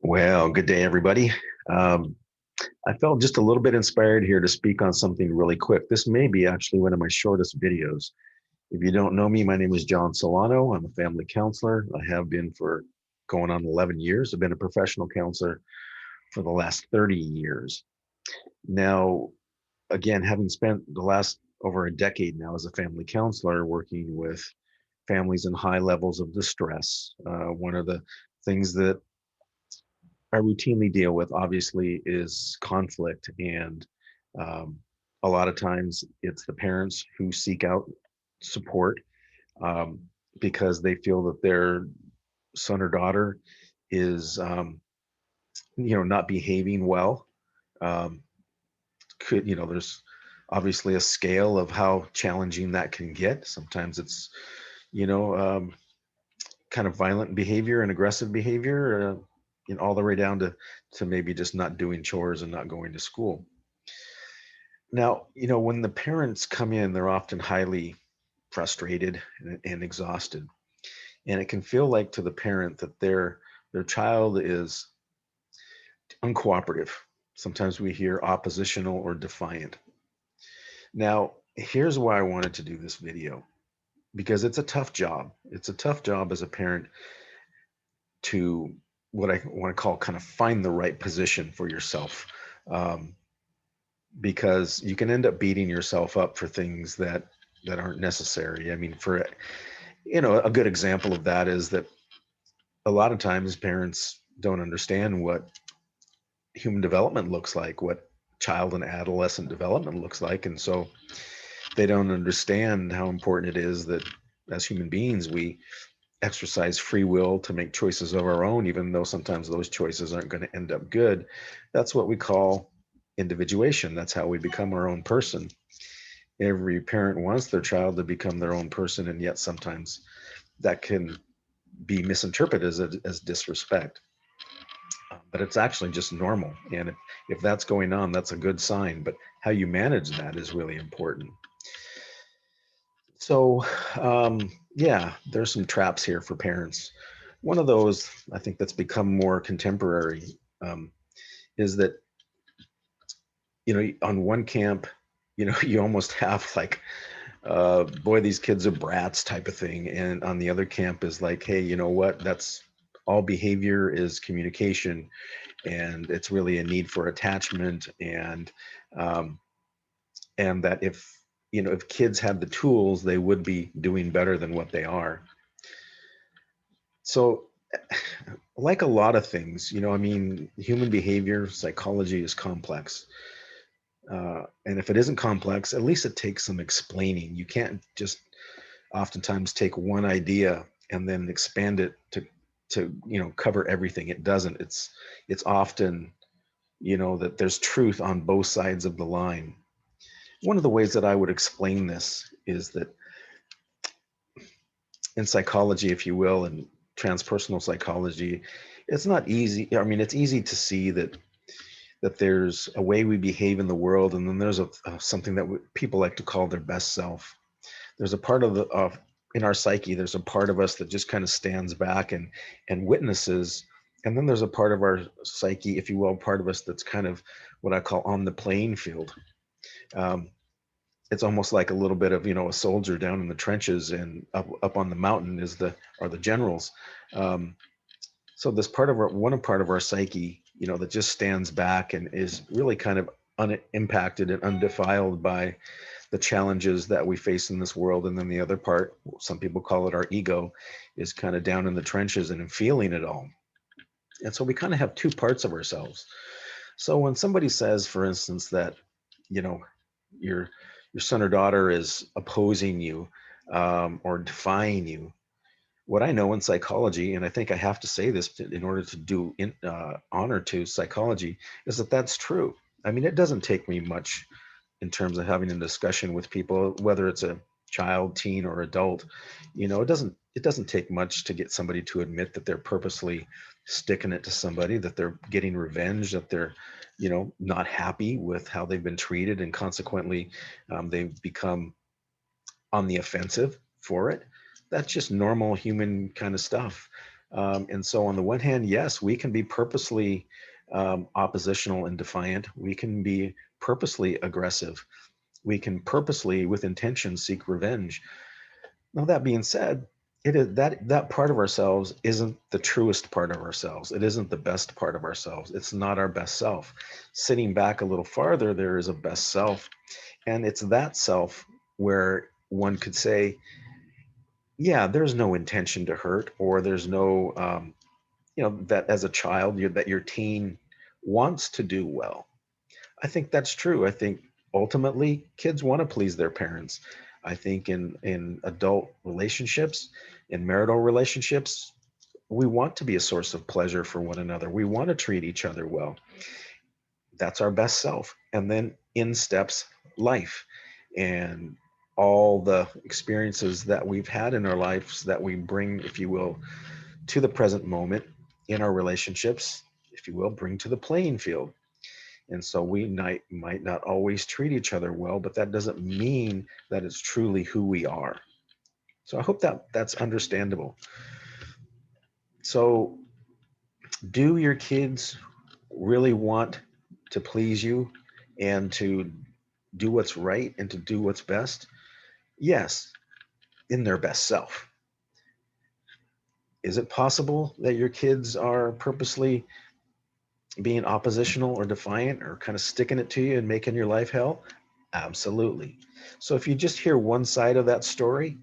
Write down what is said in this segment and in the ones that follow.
Well, good day, everybody. Um, I felt just a little bit inspired here to speak on something really quick. This may be actually one of my shortest videos. If you don't know me, my name is John Solano. I'm a family counselor. I have been for going on 11 years. I've been a professional counselor for the last 30 years. Now, again, having spent the last over a decade now as a family counselor working with families in high levels of distress, one of the things that I routinely deal with, obviously, is conflict. And um, a lot of times it's the parents who seek out support um, because they feel that their son or daughter is, not behaving well. Um, there's obviously a scale of how challenging that can get. Sometimes it's, you know, um, kind of violent behavior and aggressive behavior, all the way down to maybe just not doing chores and not going to school. Now, when the parents come in, they're often highly frustrated and exhausted, and it can feel like to the parent that their child is uncooperative. Sometimes we hear oppositional or defiant. Now, here's why I wanted to do this video, because it's a tough job. It's a tough job as a parent to what I want to call kind of find the right position for yourself. Um, because you can end up beating yourself up for things that aren't necessary. I mean, for a good example of that is that a lot of times parents don't understand what human development looks like, what child and adolescent development looks like, and so they don't understand how important it is that as human beings we exercise free will to make choices of our own, even though sometimes those choices aren't going to end up good. That's what we call individuation. That's how we become our own person. Every parent wants their child to become their own person, and yet sometimes that can be misinterpreted as disrespect. But it's actually just normal. And if that's going on, that's a good sign. But how you manage that is really important. So, yeah, there's some traps here for parents. One of those I think that's become more contemporary is that, on one camp, you almost have like, boy, these kids are brats type of thing. And on the other camp is like, hey, you know what? That's all behavior is communication, and it's really a need for attachment. Um, and that if kids had the tools, they would be doing better than what they are. So, like a lot of things, I mean, human behavior, psychology is complex. And if it isn't complex, at least it takes some explaining. You can't just oftentimes take one idea and then expand it to cover everything. It doesn't. It's often, that there's truth on both sides of the line. One of the ways that I would explain this is that in psychology, if you will, and transpersonal psychology, it's not easy. I mean, it's easy to see that there's a way we behave in the world, and then there's something that people like to call their best self. There's a part of in our psyche. There's a part of us that just kind of stands back and witnesses, and then there's a part of our psyche, if you will, part of us that's kind of what I call on the playing field. Um, it's almost like a little bit of a soldier down in the trenches, and up on the mountain are the generals. Um, so this part of our psyche, that just stands back and is really kind of unimpacted and undefiled by the challenges that we face in this world. And then the other part, some people call it our ego, is kind of down in the trenches and feeling it all. And so we kind of have two parts of ourselves. So when somebody says, for instance, that you know your your son or daughter is opposing you, or defying you, what I know in psychology, and I think I have to say this in order to do honor to psychology, is that that's true. I mean, it doesn't take me much in terms of having a discussion with people, whether it's a child, teen, or adult. It doesn't take much to get somebody to admit that they're purposely sticking it to somebody, that they're getting revenge, that they're not happy with how they've been treated, and consequently they've become on the offensive for it. That's just normal human kind of stuff. And so on the one hand, yes, we can be purposely oppositional and defiant. We can be purposely aggressive. We can purposely, with intention, seek revenge. Now, that being said, it is that part of ourselves isn't the truest part of ourselves. It isn't the best part of ourselves. It's not our best self. Sitting back a little farther, there is a best self, and it's that self where one could say, yeah, there's no intention to hurt, or there's no, that as a child, that your teen wants to do well. I think that's true. I think ultimately kids want to please their parents. I think in adult relationships, in marital relationships, we want to be a source of pleasure for one another. We want to treat each other well. That's our best self. And then in steps life and all the experiences that we've had in our lives that we bring, if you will, to the present moment in our relationships, if you will, bring to the playing field. And so we might not always treat each other well, but that doesn't mean that it's truly who we are. So I hope that that's understandable. So, do your kids really want to please you and to do what's right and to do what's best? Yes, in their best self. Is it possible that your kids are purposely being oppositional or defiant or kind of sticking it to you and making your life hell? Absolutely. So if you just hear one side of that story,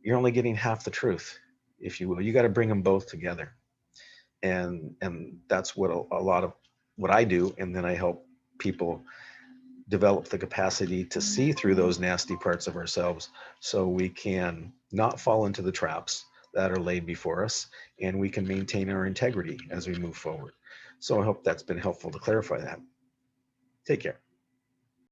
you're only getting half the truth, if you will. You got to bring them both together. And that's what a lot of what I do. And then I help people develop the capacity to see through those nasty parts of ourselves so we can not fall into the traps that are laid before us and we can maintain our integrity as we move forward. So I hope that's been helpful to clarify that. Take care.